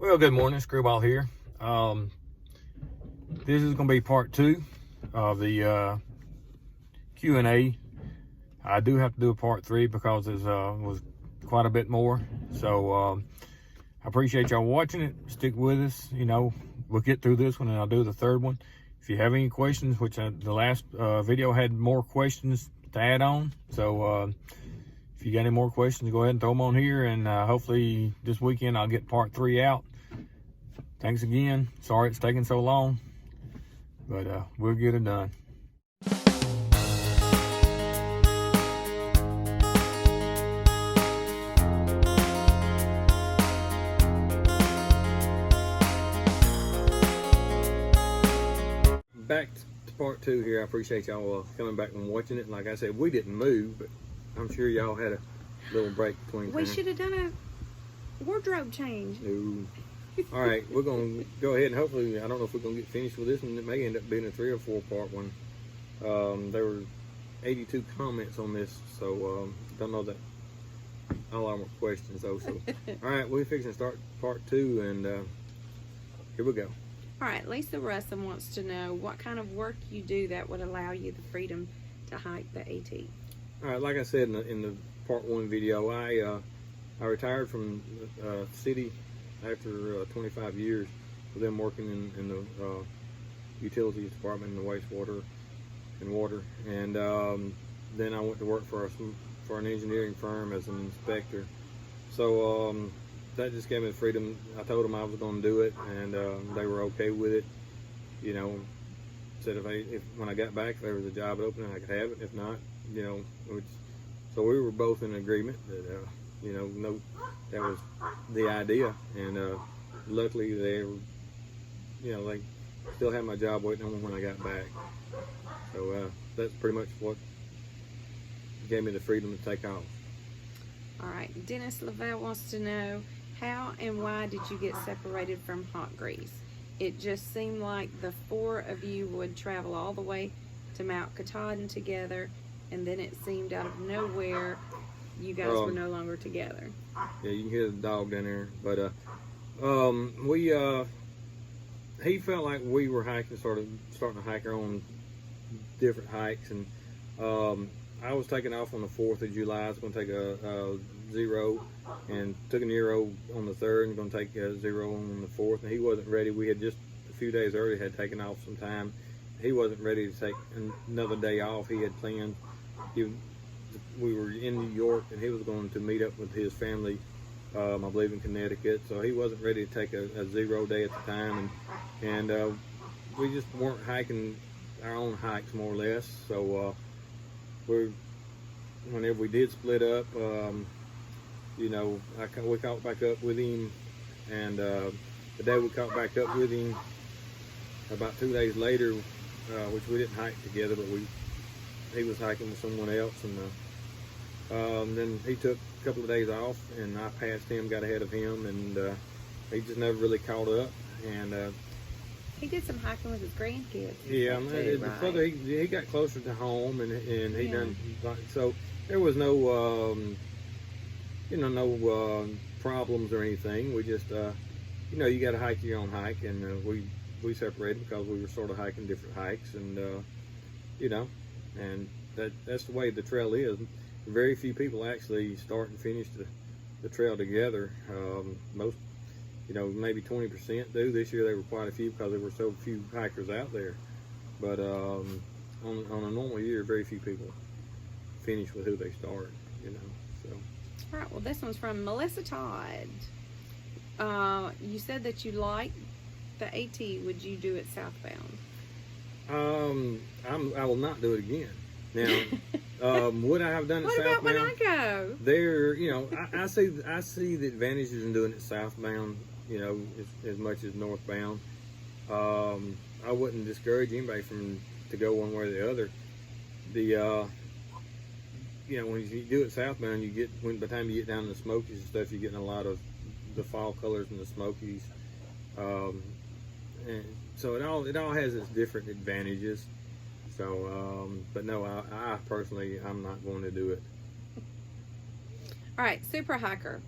Well, good morning, Screwball here. This is going to be part 2 of the Q&A. I do have to do a part 3 because it was quite a bit more. So I appreciate y'all watching it. Stick with us. You know, we'll get through this one and I'll do the third one. If you have any questions, which the last video had more questions to add on. So if you got any more questions, go ahead and throw them on here. And hopefully this weekend I'll get part 3 out. Thanks again. Sorry it's taking so long, but we'll get it done. Back to part 2 here. I appreciate y'all coming back and watching it. Like I said, we didn't move, but I'm sure y'all had a little break between We time. should have done a wardrobe change. No. All right, we're going to go ahead and hopefully, I don't know if we're going to get finished with this one. It may end up being a 3 or 4 part one. There were 82 comments on this, so don't know that all our questions though. So, all right, we're fixing to start part 2, and here we go. All right, Lisa Russom wants to know what kind of work you do that would allow you the freedom to hike the AT. All right, like I said in the part 1 video, I retired from city after 25 years with them working in the utilities department, in the wastewater and water, and then I went to work for an engineering firm as an inspector. So that just gave me the freedom. I told them I was going to do it, and they were okay with it. You know, said if when I got back, if there was a job opening, I could have it. If not, you know, so we were both in agreement that you know, that was the idea, and luckily they were, you know, they still had my job waiting on me when I got back. So that's pretty much what gave me the freedom to take off. All right, Dennis Lavelle wants to know how and why did you get separated from Hot Grease? It just seemed like the 4 of you would travel all the way to Mount Katahdin together, and then it seemed out of nowhere you guys were no longer together. Yeah, you can hear the dog down there, but he felt like we were hiking, starting to hike our own different hikes, and I was taking off on the 4th of July. I was going to take a 0 and took an 0 on the 3rd and going to take a 0 on the 4th, and he wasn't ready. We had just a few days earlier had taken off some time. He wasn't ready to take another day off. He had planned. We were in New York, and he was going to meet up with his family, I believe in Connecticut, so he wasn't ready to take a 0 day at the time, and we just weren't hiking our own hikes, more or less. So whenever we did split up, you know, we caught back up with him, and the day we caught back up with him, about 2 days later, which we didn't hike together, but he was hiking with someone else, and then he took a couple of days off, and I passed him, got ahead of him, and he just never really caught up. And he did some hiking with his grandkids. Yeah, too, right? further he got closer to home, and he done, so there was no you know, no problems or anything. We just you know, you got to hike your own hike, and we separated because we were sort of hiking different hikes, and you know, and that's the way the trail is. Very few people actually start and finish the trail together. Most, you know, maybe 20% do. This year there were quite a few because there were so few hikers out there. But on a normal year, very few people finish with who they start, you know. So. All right, well, this one's from Melissa Todd. You said that you liked the AT. Would you do it southbound? I will not do it again. Now, would I have done it what southbound? What about when I go? There, you know, I see the advantages in doing it southbound, you know, as much as northbound. I wouldn't discourage anybody to go one way or the other. You know, when you do it southbound, by the time you get down to the Smokies and stuff, you're getting a lot of the fall colors in the Smokies. And so it all has its different advantages. So, but no, I personally, I'm not going to do it. All right, Super Hiker.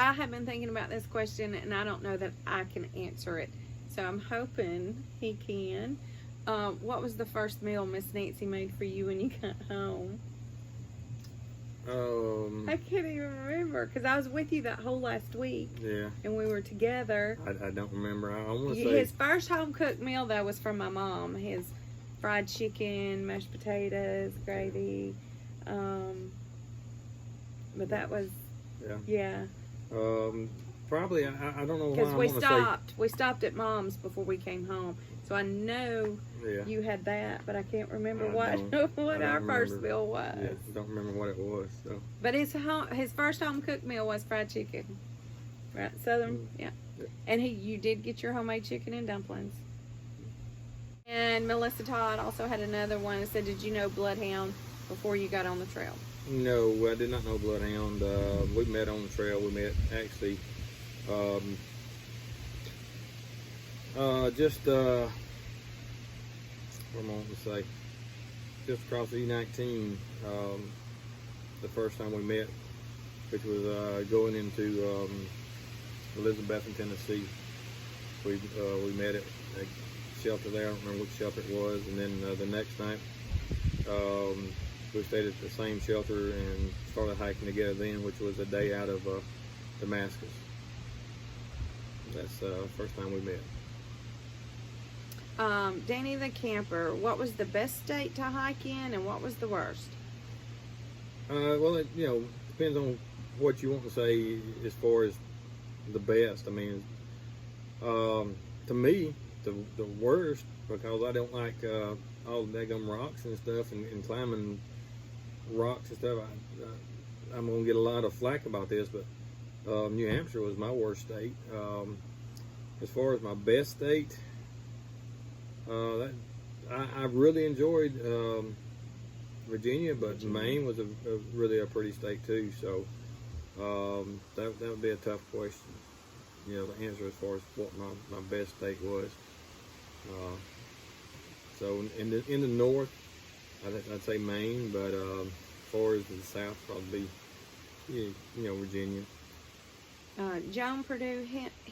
I have been thinking about this question, and I don't know that I can answer it. So I'm hoping he can. What was the first meal Miss Nancy made for you when you got home? I can't even remember because I was with you that whole last week. Yeah. And we were together. I don't remember. I want to say His first home cooked meal though was from my mom. His fried chicken, mashed potatoes, gravy. But that was yeah. Probably I don't know why. Because we stopped at Mom's before we came home, so I know you had that, but I can't remember what our first meal was. Yeah, I don't remember what it was. So. But his first home cooked meal was fried chicken, right? Southern, yeah. And you did get your homemade chicken and dumplings. And Melissa Todd also had another one that said, "Did you know Bloodhound before you got on the trail?" No, I did not know Bloodhound. We met on the trail. We met actually. What am I going to say? Just across E19, the first time we met, which was going into Elizabeth, Tennessee. We met at a shelter there. I don't remember which shelter it was. And then the next night, we stayed at the same shelter and started hiking together then, which was a day out of Damascus. That's the first time we met. Danny the camper, what was the best state to hike in and what was the worst? Well, it depends on what you want to say as far as the best. I mean, to me, the worst, because I don't like all the daggum rocks and stuff and climbing rocks and stuff. I'm going to get a lot of flack about this, but New Hampshire was my worst state. As far as my best state, I really enjoyed Virginia, but Maine was really a pretty state too. So that would be a tough question, to answer as far as what my best state was. So in the north, I'd say Maine, but as far as the south, probably Virginia. Joan Purdue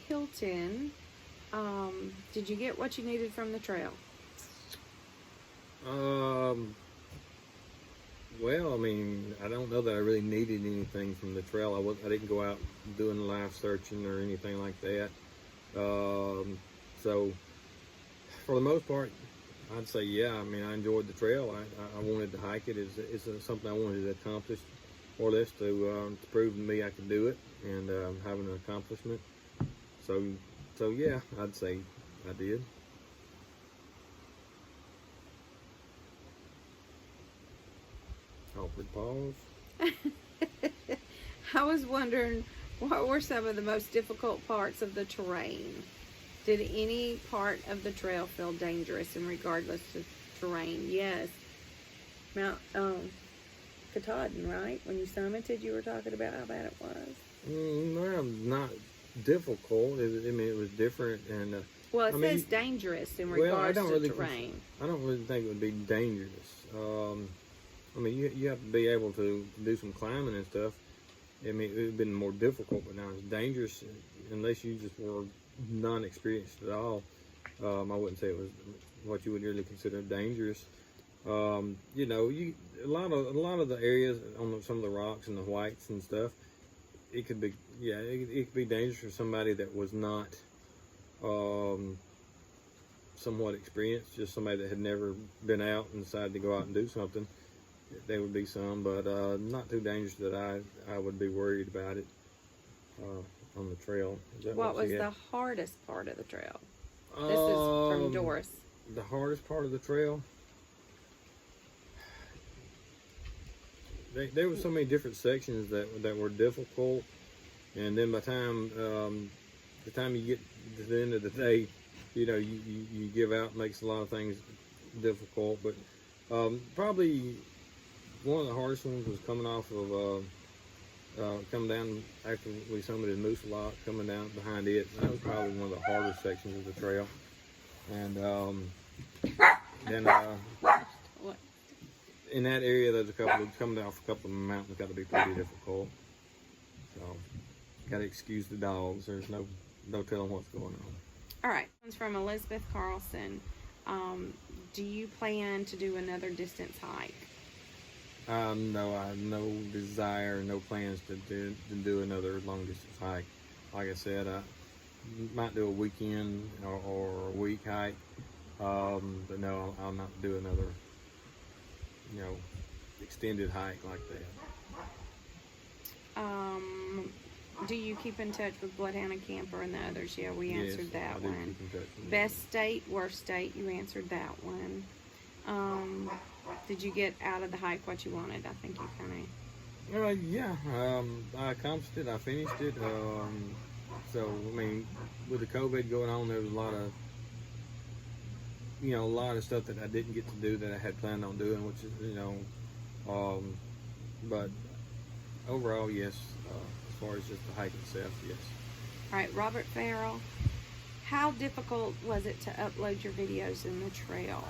Hilton, did you get what you needed from the trail? Well, I mean, I don't know that I really needed anything from the trail. I didn't go out doing live searching or anything like that. So for the most part, I'd say yeah. I mean, I enjoyed the trail. I wanted to hike it. It's something I wanted to accomplish, or less to prove to me I could do it and have an accomplishment. So yeah, I'd say I did. Awkward pause. I was wondering, what were some of the most difficult parts of the terrain? Did any part of the trail feel dangerous and regardless of terrain? Yes. Mount Katahdin, right? When you summited, you were talking about how bad it was. Well, not difficult. It was different, and well, it says dangerous in regards to terrain. I don't really think it would be dangerous. I mean, you have to be able to do some climbing and stuff. I mean, it would have been more difficult, but now it's dangerous unless you just were non-experienced at all. I wouldn't say it was what you would really consider dangerous. A lot of the areas on some of the rocks and the whites and stuff, it could be it could be dangerous for somebody that was not somewhat experienced, just somebody that had never been out and decided to go out and do something. There would be some, but not too dangerous that I would be worried about it on the trail. What was the hardest part of the trail? This is from Doris. The hardest part of the trail? There were so many different sections that were difficult, and then by the time you get to the end of the day, you give out, makes a lot of things difficult. But probably one of the hardest ones was coming off of coming down after we summited Moose Lock, coming down behind it. That was probably one of the hardest sections of the trail. And then in that area, there's coming off a couple of mountains got to be pretty difficult. So gotta excuse the dogs. There's no telling what's going on. All right. One's from Elizabeth Carlson. Do you plan to do another distance hike? No, I have no desire, no plans to do another long distance hike. Like I said, I might do a weekend or a week hike, but no, I'll not do another, extended hike like that. Do you keep in touch with Bloodhound and Camper and the others? Yeah, we answered Yes, that I do one. keep in touch with them. Best state, worst state, you answered that one. Did you get out of the hike what you wanted? I think you kind of. Yeah, I accomplished it. I finished it. So I mean, with the COVID going on, there was a lot of stuff that I didn't get to do that I had planned on doing, which is but overall, yes. As far as just the hike itself, yes. All right, Robert Farrell. How difficult was it to upload your videos in the trail,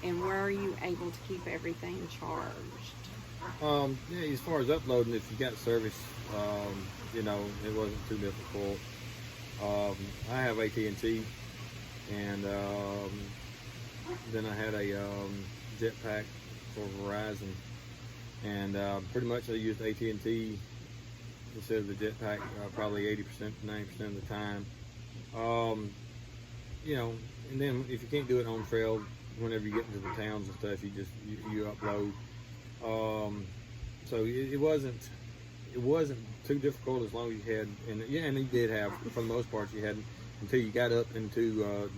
and where are you able to keep everything charged? Yeah, as far as uploading, if you got service, it wasn't too difficult. I have AT&T, and then I had a jetpack for Verizon, and pretty much I used AT&T instead of the jetpack probably 80% to 90% of the time. And then if you can't do it on trail, whenever you get into the towns and stuff, you upload. So it wasn't too difficult as long as you had, and you did have, for the most part, you had until you got up into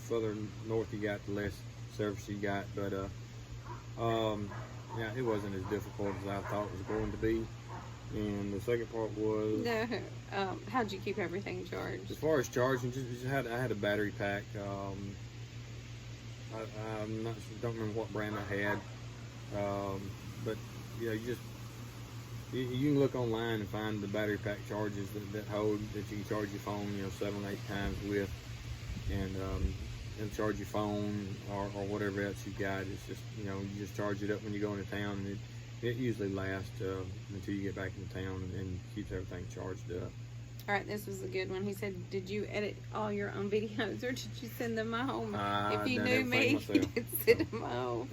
further north, you got the less service you got. But it wasn't as difficult as I thought it was going to be. And the second part was how'd you keep everything charged? as far as charging, I had a battery pack. Don't remember what brand I had, but you can look online and find the battery pack charges that you can charge your phone 7 or 8 times with, and charge your phone or whatever else you got. It's just you just charge it up when you go into town, and it usually lasts until you get back into town and keeps everything charged up. All right, this was a good one. He said, did you edit all your own videos, or did you send them home? If you knew me, you'd send them home.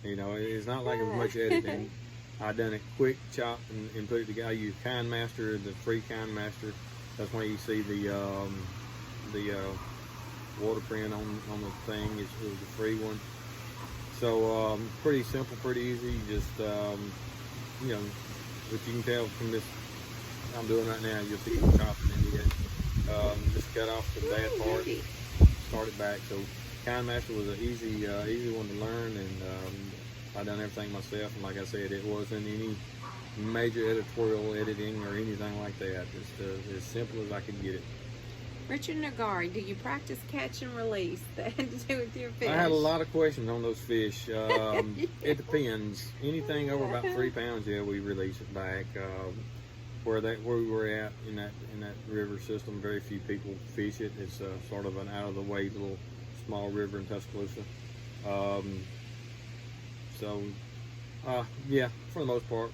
It's not like it was much editing. I done it quick, chop, and put it together. I use KindMaster, the free KindMaster. That's why you see the water print on the thing. It was the free one. So pretty simple, pretty easy. Just if you can tell from this I'm doing right now, you'll see me chopping in here. Just cut off the bad part, start it back. So KindMaster was an easy one to learn, and I done everything myself. And like I said, it wasn't any major editorial editing or anything like that. Just as simple as I could get it. Richard Nagari, do you practice catch and release that had to do with your fish? I had a lot of questions on those fish. It depends. Anything over about 3 pounds, yeah, we release it back. Where we were at in that river system, very few people fish it. It's sort of an out of the way little small river in Tuscaloosa. Yeah, for the most part.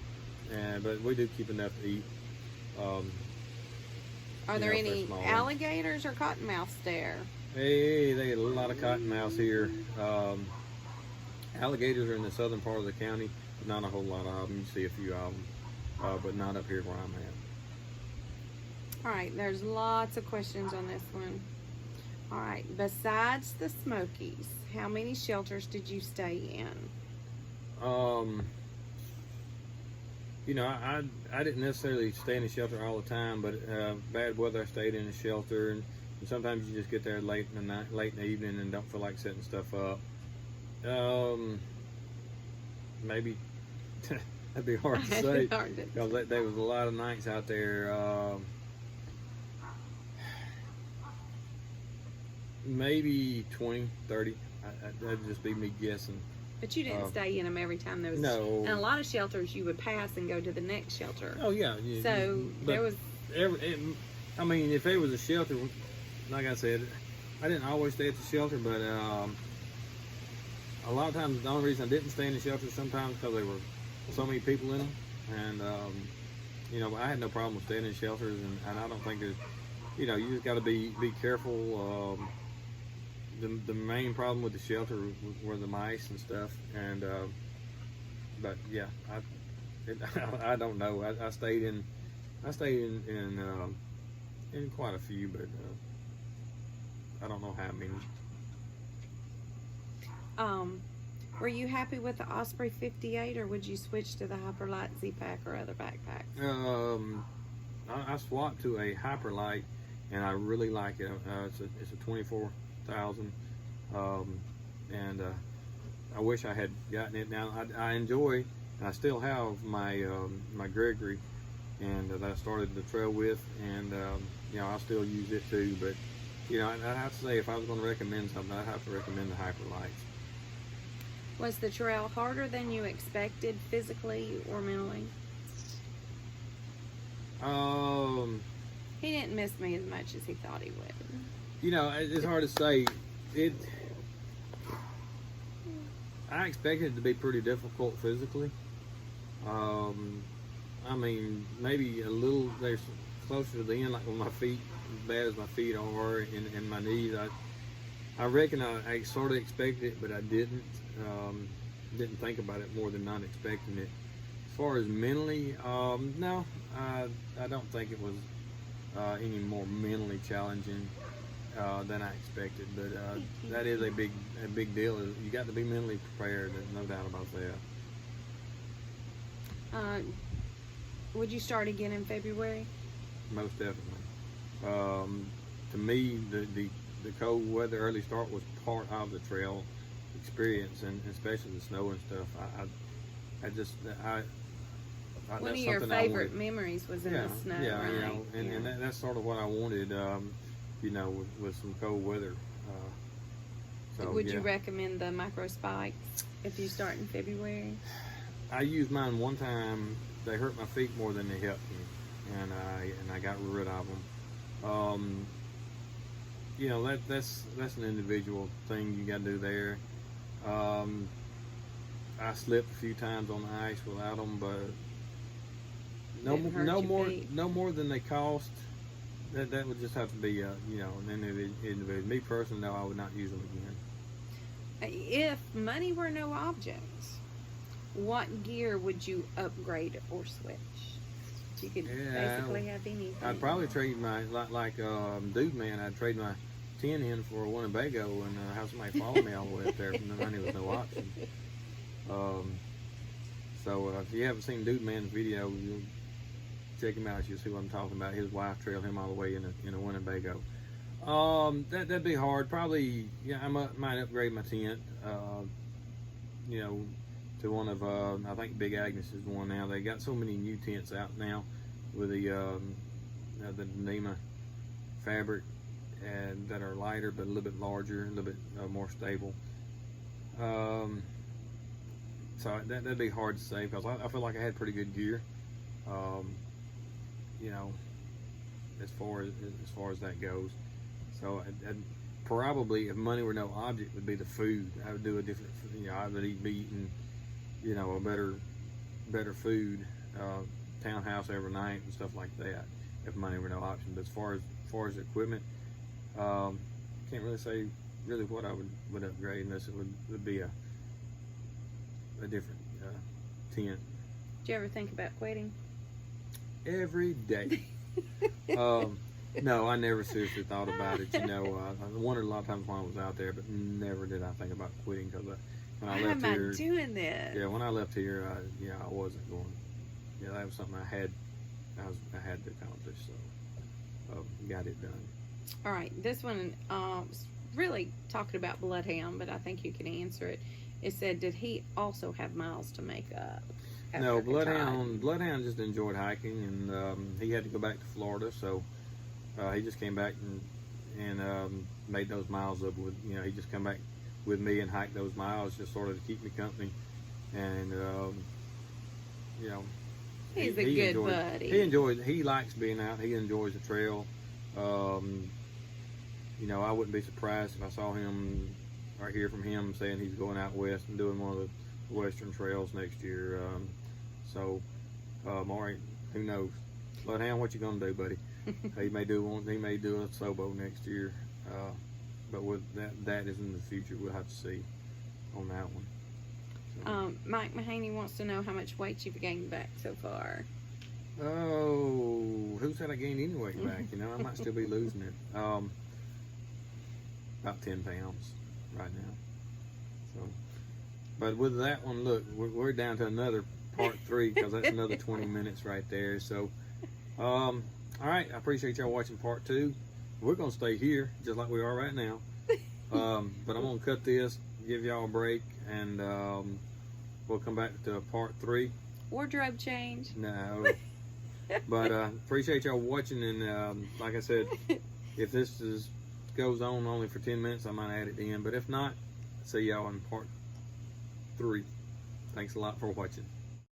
But we do keep enough to eat. Are there any alligators or cottonmouths there? Hey, they get a lot of cottonmouths here. Alligators are in the southern part of the county, but not a whole lot of them. You see a few of them, but not up here where I'm at. All right, there's lots of questions on this one. All right, besides the Smokies, how many shelters did you stay in? I didn't necessarily stay in a shelter all the time, but bad weather, I stayed in a shelter, and sometimes you just get there late in the evening and don't feel like setting stuff up. Maybe that'd be hard to say, because there was a lot of nights out there. Maybe 20, 30. That'd just be me guessing. But you didn't stay in them every time there was. No. And a lot of shelters you would pass and go to the next shelter. Oh yeah. So there was. If it was a shelter, like I said, I didn't always stay at the shelter, but a lot of times the only reason I didn't stay in the shelter sometimes because there were so many people in them, and you know, I had no problem with staying in shelters, and I don't think there's, you know, you just got to be careful. The main problem with the shelter were the mice and stuff, and but yeah, I don't know. I stayed in quite a few, but I don't know how many. Were you happy with the Osprey 58, or would you switch to the Hyperlight Z-Pack or other backpacks? I swapped to a Hyperlight, and I really like it. It's a 24,000, and I wish I had gotten it. Now I enjoy, and I still have my my Gregory, and that I started the trail with, and you know, I still use it too. But you know, I'd have to say, if I was going to recommend something, I'd have to recommend the Hyperlights. Was the trail harder than you expected, physically or mentally? He didn't miss me as much as he thought he would. You know, it's hard to say. I expected it to be pretty difficult physically. I mean, maybe a little. There's closer to the end, like with my feet, as bad as my feet are, and my knees. I reckon I sort of expected it, but I didn't. Didn't think about it more than not expecting it. As far as mentally, no, I don't think it was any more mentally challenging than I expected. But that is a big deal. You got to be mentally prepared. There's no doubt about that. Would you start again in February? Most definitely. To me, the cold weather early start was part of the trail experience, and especially the snow and stuff. One of your favorite memories was in the snow, yeah, right? You know, and that's sort of what I wanted, you know, with some cold weather. So, would you recommend the micro spikes if you start in February? I used mine one time. They hurt my feet more than they helped me, and I got rid of them. You know, that's an individual thing you got to do there. I slipped a few times on the ice without them, but no more than they cost. That would just have to be you know, an individual. Me personally, no, I would not use them again. If money were no object, what gear would you upgrade or switch? You could basically have anything. I'd probably trade my like Dude Man. I'd trade my 10 in for a Winnebago and have somebody follow me all the way up there. From the money was no option. So if you haven't seen Dude Man's video, you'll check him out. You'll see what I'm talking about. His wife trailed him all the way in a Winnebago. That'd be hard. Probably, yeah. I might upgrade my tent. You know, to one of I think Big Agnes is one now. They got so many new tents out now with the Nema fabric, and that are lighter but a little bit larger, a little bit more stable. So that'd be hard to say, because I feel like I had pretty good gear. You know, as far as that goes. So I'd probably, if money were no object, would be the food. I would do a different. You know, I would be eating, you know, a better food, townhouse every night and stuff like that, if money were no option. But as far as equipment, can't really say really what I would upgrade, unless it would be a different tent. Did you ever think about quitting? Every day. No, I never seriously thought about it. You know, I wondered a lot of times when I was out there, but never did I think about quitting, because when I left here, doing this? Yeah, when I left here, I wasn't going. Yeah, that was something I had to accomplish. So, got it done. All right, this one was really talking about Bloodhound, but I think you can answer it. It said, did he also have miles to make up? No, Bloodhound just enjoyed hiking, and he had to go back to Florida, so he just came back and made those miles up with, you know, he just come back with me and hiked those miles, just sort of to keep me company, and you know, he's a good buddy. He likes being out. He enjoys the trail. You know, I wouldn't be surprised if I saw him or hear from him saying he's going out west and doing one of the western trails next year. So, Maury, who knows? Bloodhound, what you gonna do, buddy? He may do a Sobo next year, but with that is in the future. We'll have to see on that one. So. Mike Mahaney wants to know how much weight you've gained back so far. Oh, who said I gained any weight back? You know, I might still be losing it. About 10 pounds right now. So, but with that one, look, we're down to another part 3 because that's another 20 minutes right there. So, all right, I appreciate y'all watching part 2. We're gonna stay here just like we are right now. But I'm gonna cut this, give y'all a break, and we'll come back to part 3. Wardrobe change. No. But appreciate y'all watching, and like I said, if this goes on only for 10 minutes, I might add it in. But if not, see y'all in part 3. Thanks a lot for watching.